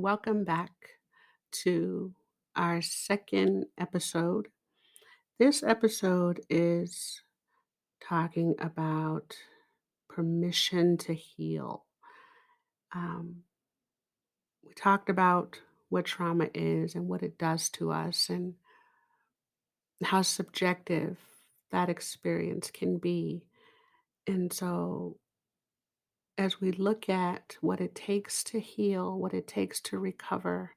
welcome back to our second episode. This episode is talking about permission to heal. Um, we talked about what trauma is and what it does to us, and how subjective that experience can be. And so, as we look at what it takes to heal, what it takes to recover,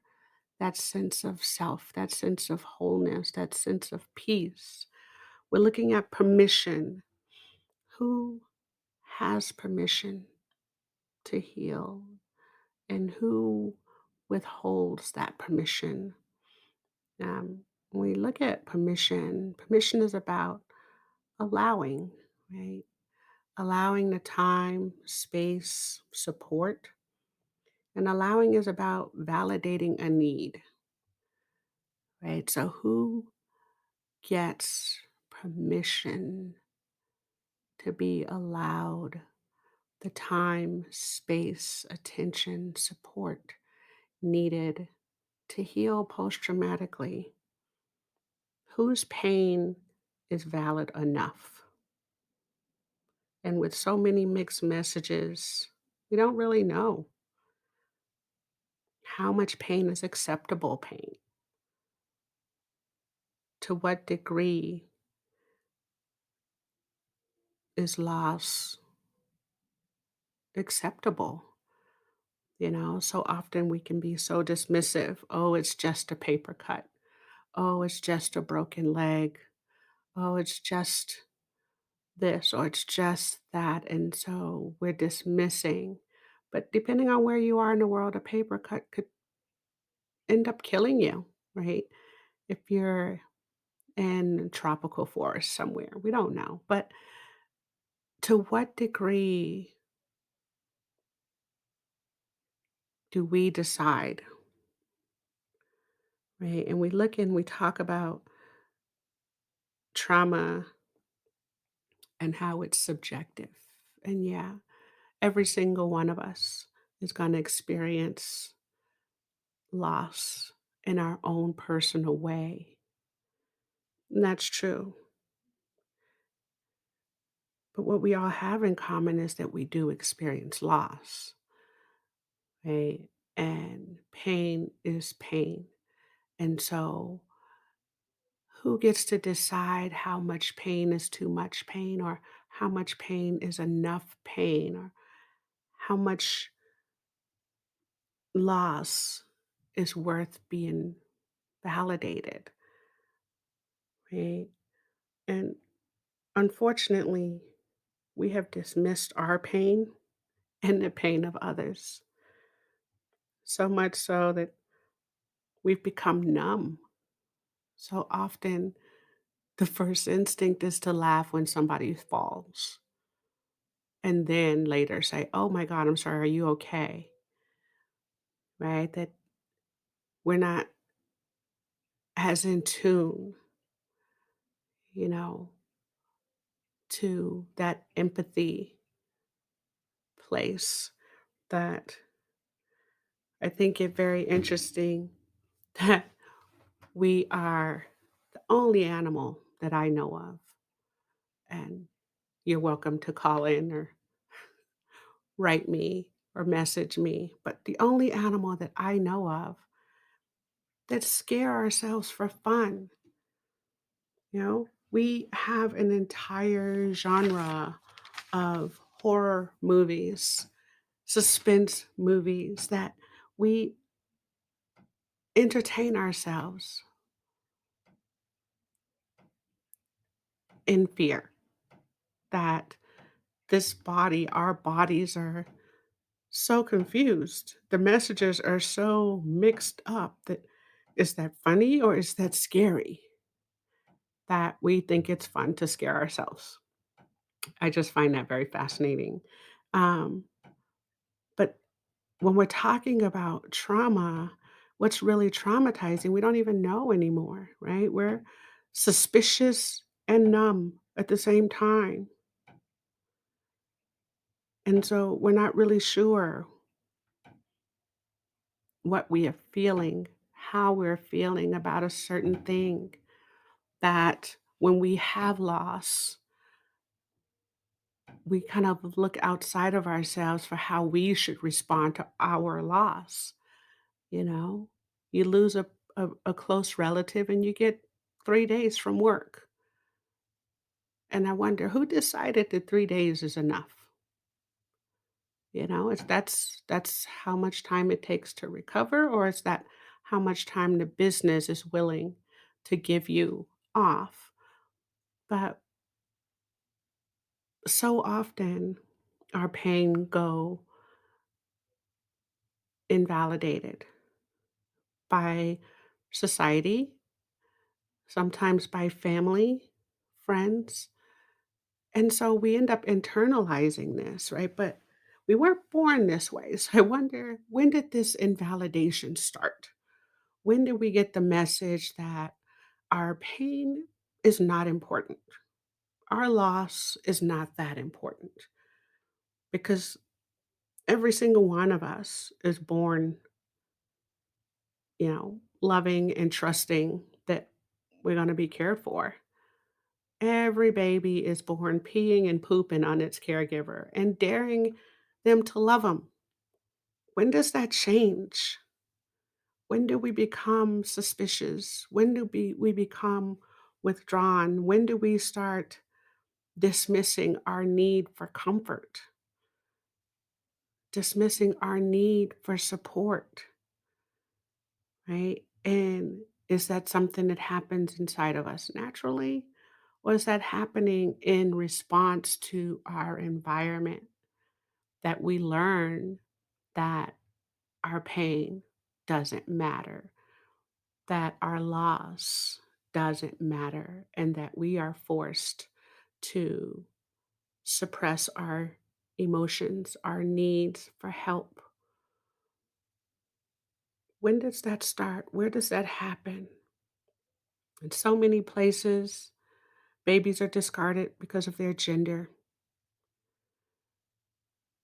that sense of self, that sense of wholeness, that sense of peace. We're looking at permission. Who has permission to heal and who withholds that permission? When we look at permission, permission is about allowing, right? Allowing the time, space, support, and allowing is about validating a need, right? So, who gets permission to be allowed the time, space, attention, support needed to heal post traumatically? Whose pain is valid enough? And with so many mixed messages, we don't really know how much pain is acceptable pain. To what degree is loss acceptable? So often we can be so dismissive. Oh, it's just a paper cut. Oh, it's just a broken leg. Oh, it's just this or it's just that. And so we're dismissing. But depending on where you are in the world, a paper cut could end up killing you, right? If you're in tropical forest somewhere, we don't know. But to what degree do we decide, right? And we look and we talk about trauma and how it's subjective. And yeah, every single one of us is going to experience loss in our own personal way. And that's true. But what we all have in common is that we do experience loss, right? And pain is pain. And so, who gets to decide how much pain is too much pain, or how much pain is enough pain, or how much loss is worth being validated, right? And unfortunately, we have dismissed our pain and the pain of others, so much so that we've become numb. So often, the first instinct is to laugh when somebody falls, and then later say, "Oh my God, I'm sorry, are you okay?" Right? That we're not as in tune, you know, to that empathy place that I think it very interesting that we are the only animal that I know of, and you're welcome to call in or write me or message me, but the only animal that I know of that scare ourselves for fun. We have an entire genre of horror movies, suspense movies that we entertain ourselves in fear that our bodies are so confused. The messages are so mixed up that is that funny or is that scary that we think it's fun to scare ourselves? I just find that very fascinating. Um, but when we're talking about trauma, what's really traumatizing, we don't even know anymore, right? We're suspicious and numb at the same time. And so we're not really sure what we are feeling, how we're feeling about a certain thing, that when we have loss, we kind of look outside of ourselves for how we should respond to our loss, you know? You lose a close relative and you get 3 days from work, and I wonder who decided that 3 days is enough? You know, is that's how much time it takes to recover, or is that how much time the business is willing to give you off? But so often our pain go invalidated by society, sometimes by family, friends, and so we end up internalizing this, right? But we weren't born this way. So I wonder, when did this invalidation start? When did we get the message that our pain is not important? Our loss is not that important because every single one of us is born, loving and trusting that we're going to be cared for. Every baby is born peeing and pooping on its caregiver and daring them to love them. When does that change? When do we become suspicious? When do we become withdrawn? When do we start dismissing our need for comfort, dismissing our need for support, right? And is that something that happens inside of us naturally? Or is that happening in response to our environment, that we learn that our pain doesn't matter, that our loss doesn't matter, and that we are forced to suppress our emotions, our needs for help? When does that start? Where does that happen? In so many places, babies are discarded because of their gender.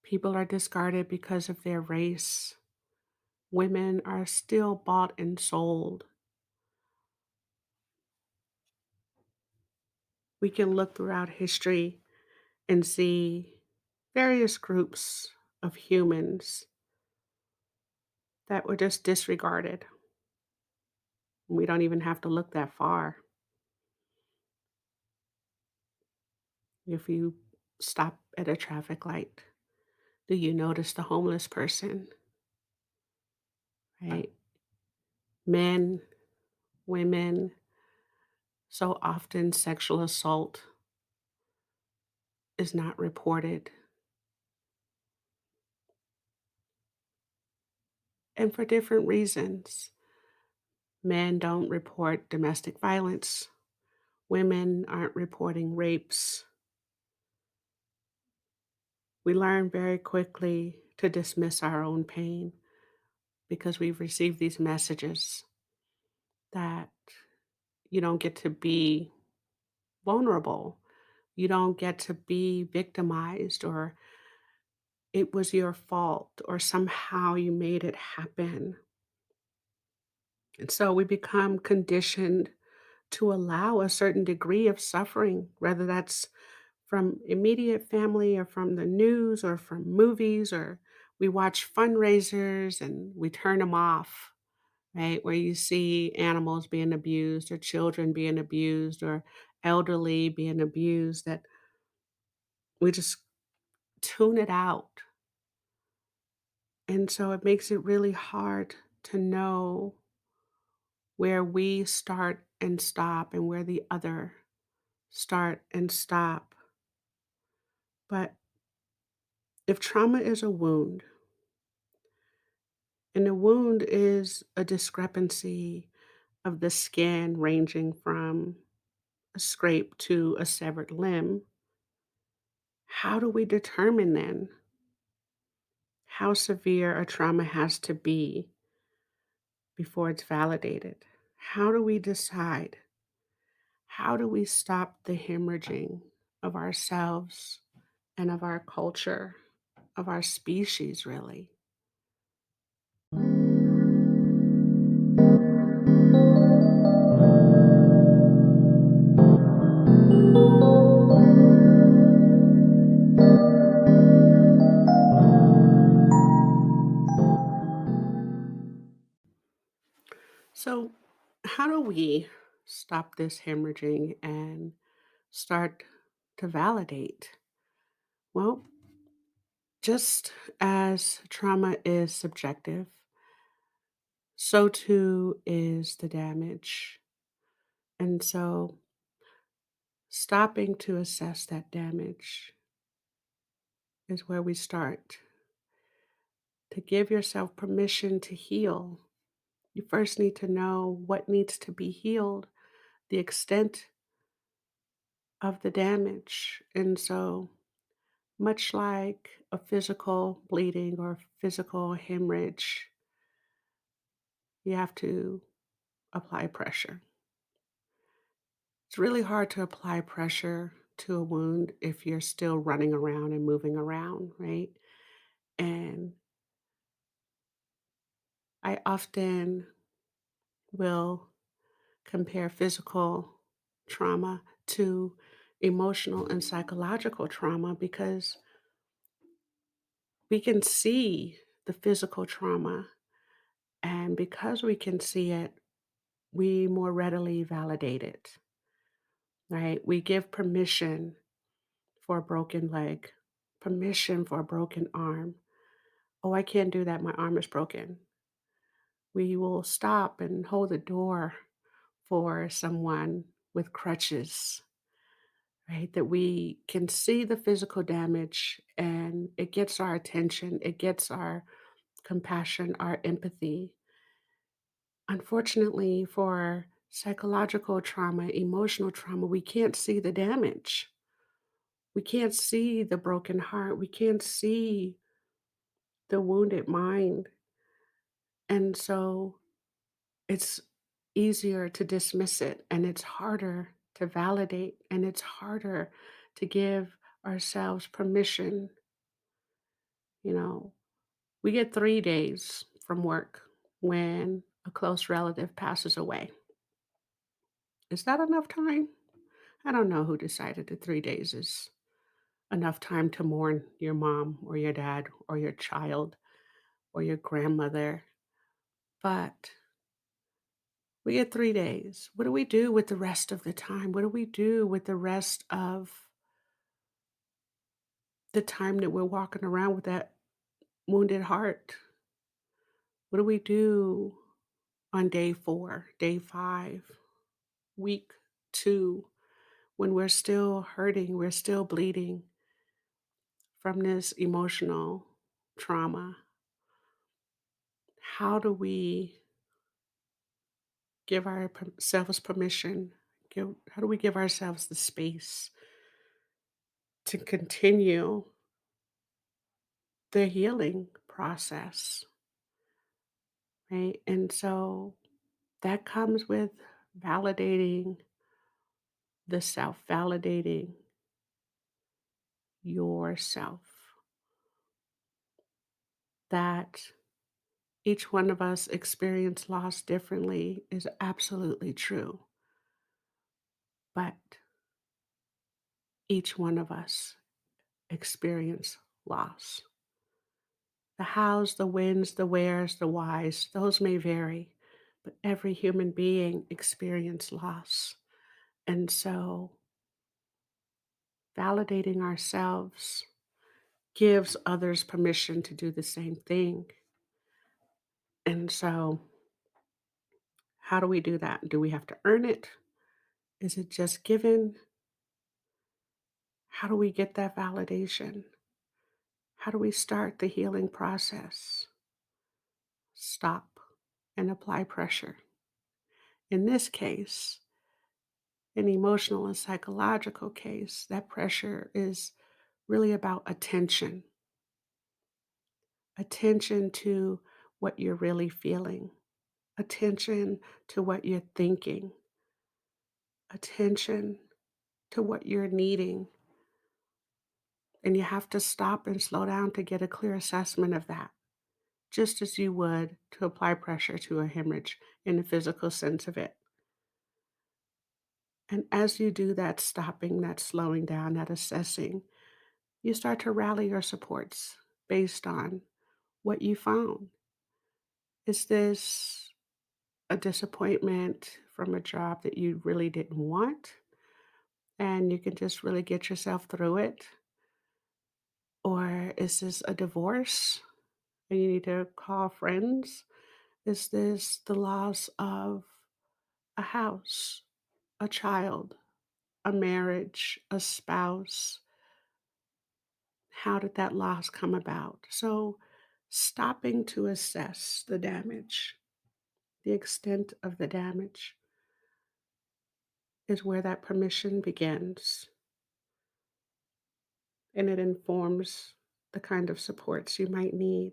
People are discarded because of their race. Women are still bought and sold. We can look throughout history and see various groups of humans that were just disregarded. We don't even have to look that far. If you stop at a traffic light, do you notice the homeless person, right? Men, women, so often sexual assault is not reported, and for different reasons. Men don't report domestic violence, women aren't reporting rapes. We learn very quickly to dismiss our own pain because we've received these messages that you don't get to be vulnerable. You don't get to be victimized, or it was your fault, or somehow you made it happen. And so we become conditioned to allow a certain degree of suffering, whether that's from immediate family or from the news or from movies, or we watch fundraisers and we turn them off, right? Where you see animals being abused or children being abused or elderly being abused, that we just tune it out. And so it makes it really hard to know where we start and stop and where the other start and stop. But if trauma is a wound, and a wound is a discrepancy of the skin ranging from a scrape to a severed limb, how do we determine then how severe a trauma has to be before it's validated? How do we decide? How do we stop the hemorrhaging of ourselves and of our culture, of our species, really? How do we stop this hemorrhaging and start to validate? Well, just as trauma is subjective, so too is the damage. And so, stopping to assess that damage is where we start. To give yourself permission to heal, you first need to know what needs to be healed, the extent of the damage. And so, much like a physical bleeding or physical hemorrhage, you have to apply pressure. It's really hard to apply pressure to a wound if you're still running around and moving around, right? And I often will compare physical trauma to emotional and psychological trauma because we can see the physical trauma. And because we can see it, we more readily validate it, right? We give permission for a broken leg, permission for a broken arm. Oh, I can't do that. My arm is broken. We will stop and hold the door for someone with crutches, right? That we can see the physical damage and it gets our attention, it gets our compassion, our empathy. Unfortunately, for psychological trauma, emotional trauma, we can't see the damage. We can't see the broken heart. We can't see the wounded mind. And so it's easier to dismiss it and it's harder to validate and it's harder to give ourselves permission. You know, we get 3 days from work when a close relative passes away. Is that enough time? I don't know who decided that 3 days is enough time to mourn your mom or your dad or your child or your grandmother, but we get 3 days. What do we do with the rest of the time? What do we do with the rest of the time that we're walking around with that wounded heart? What do we do on day 4, day 5, week 2, when we're still hurting, we're still bleeding from this emotional trauma? How do we give ourselves permission? How do we give ourselves the space to continue the healing process, right? And so that comes with validating the self, validating yourself, that each one of us experience loss differently is absolutely true, but each one of us experience loss. The hows, the whens, the wheres, the whys, those may vary, but every human being experience loss. And so validating ourselves gives others permission to do the same thing. And so, how do we do that? Do we have to earn it? Is it just given? How do we get that validation? How do we start the healing process? Stop and apply pressure. In this case, an emotional and psychological case, that pressure is really about attention, attention to what you're really feeling, attention to what you're thinking, attention to what you're needing. And you have to stop and slow down to get a clear assessment of that, just as you would to apply pressure to a hemorrhage in the physical sense of it. And as you do that stopping, that slowing down, that assessing, you start to rally your supports based on what you found. Is this a disappointment from a job that you really didn't want, and you can just really get yourself through it? Or is this a divorce and you need to call friends? Is this the loss of a house, a child, a marriage, a spouse? How did that loss come about? So, stopping to assess the damage, the extent of the damage, is where that permission begins. And it informs the kind of supports you might need,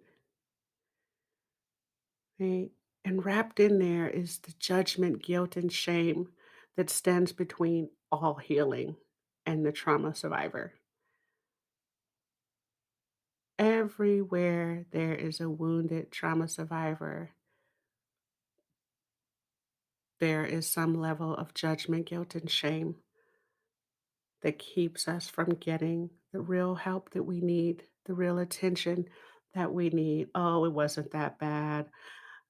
right? And wrapped in there is the judgment, guilt, and shame that stands between all healing and the trauma survivor. Everywhere there is a wounded trauma survivor, there is some level of judgment, guilt, and shame that keeps us from getting the real help that we need, the real attention that we need. Oh, it wasn't that bad.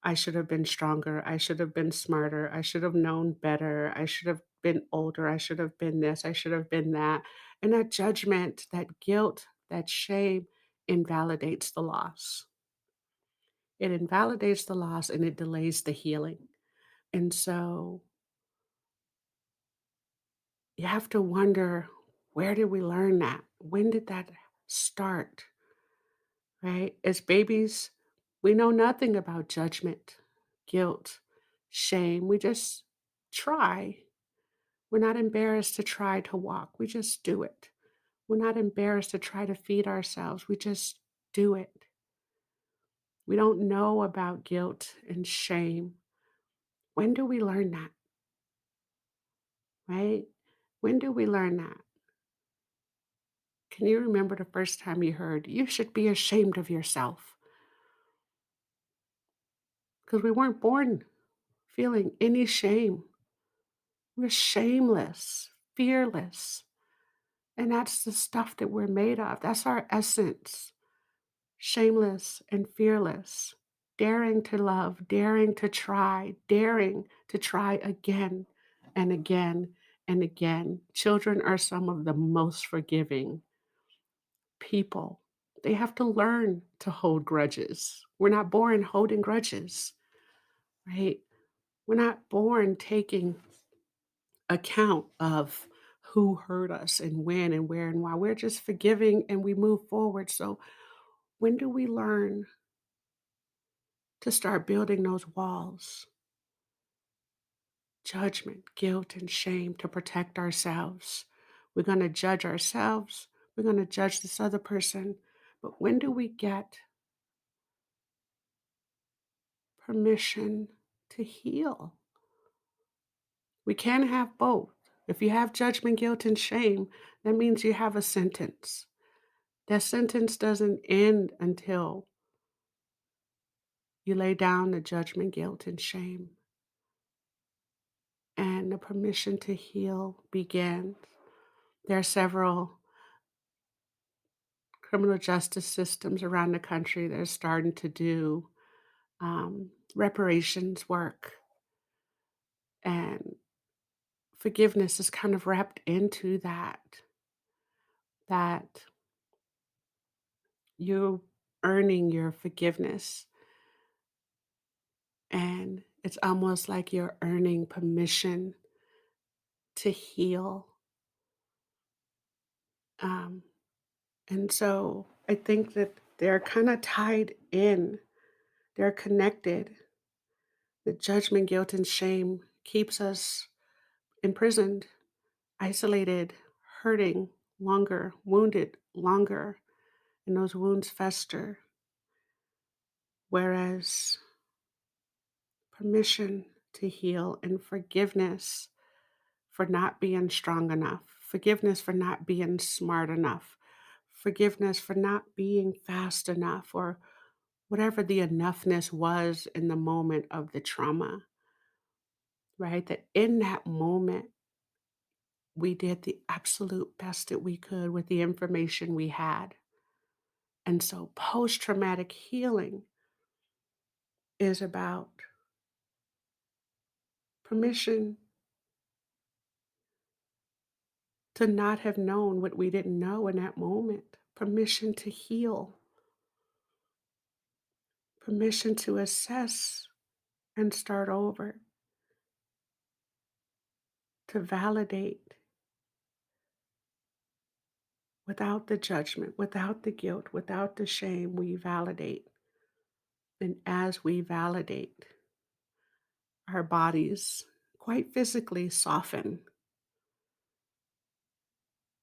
I should have been stronger. I should have been smarter. I should have known better. I should have been older. I should have been this. I should have been that. And that judgment, that guilt, that shame invalidates the loss. It invalidates the loss and it delays the healing. And so you have to wonder, where did we learn that? When did that start? Right? As babies, we know nothing about judgment, guilt, shame. We just try. We're not embarrassed to try to walk. We just do it. We're not embarrassed to try to feed ourselves. We just do it. We don't know about guilt and shame. When do we learn that? Right? When do we learn that? Can you remember the first time you heard, you should be ashamed of yourself? Because we weren't born feeling any shame. We're shameless, fearless. And that's the stuff that we're made of. That's our essence. Shameless and fearless. Daring to love, daring to try again and again and again. Children are some of the most forgiving people. They have to learn to hold grudges. We're not born holding grudges, right? We're not born taking account of who hurt us and when and where and why. We're just forgiving and we move forward. So, when do we learn to start building those walls? Judgment, guilt, and shame to protect ourselves. We're going to judge ourselves. We're going to judge this other person. But when do we get permission to heal? We can't have both. If you have judgment, guilt, and shame, that means you have a sentence. That sentence doesn't end until you lay down the judgment, guilt, and shame, and the permission to heal begins. There are several criminal justice systems around the country that are starting to do reparations work, and forgiveness is kind of wrapped into that. That you're earning your forgiveness, and it's almost like you're earning permission to heal. Um, And so I think that they're kind of tied in, they're connected. The judgment, guilt, and shame keeps us imprisoned, isolated, hurting longer, wounded longer, and those wounds fester. Whereas permission to heal and forgiveness for not being strong enough, forgiveness for not being smart enough, forgiveness for not being fast enough, or whatever the enoughness was in the moment of the trauma, right? That in that moment, we did the absolute best that we could with the information we had. And so post traumatic healing is about permission to not have known what we didn't know in that moment, permission to heal, permission to assess and start over, to validate without the judgment, without the guilt, without the shame. We validate. And as we validate, our bodies quite physically soften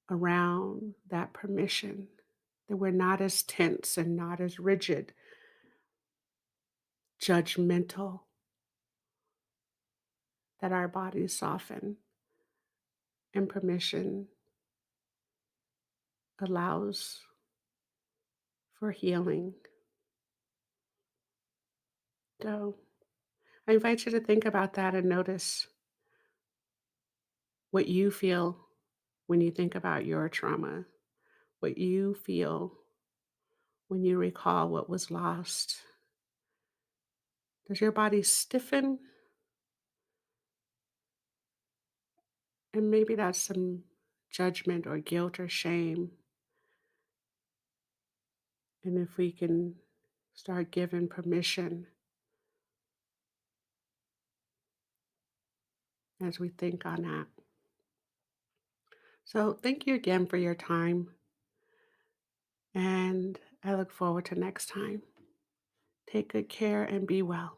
around that permission, that we're not as tense and not as rigid, judgmental, that our bodies soften. And permission allows for healing. So I invite you to think about that and notice what you feel when you think about your trauma, what you feel when you recall what was lost. Does your body stiffen? And maybe that's some judgment or guilt or shame. And if we can start giving permission as we think on that. So thank you again for your time. And I look forward to next time. Take good care and be well.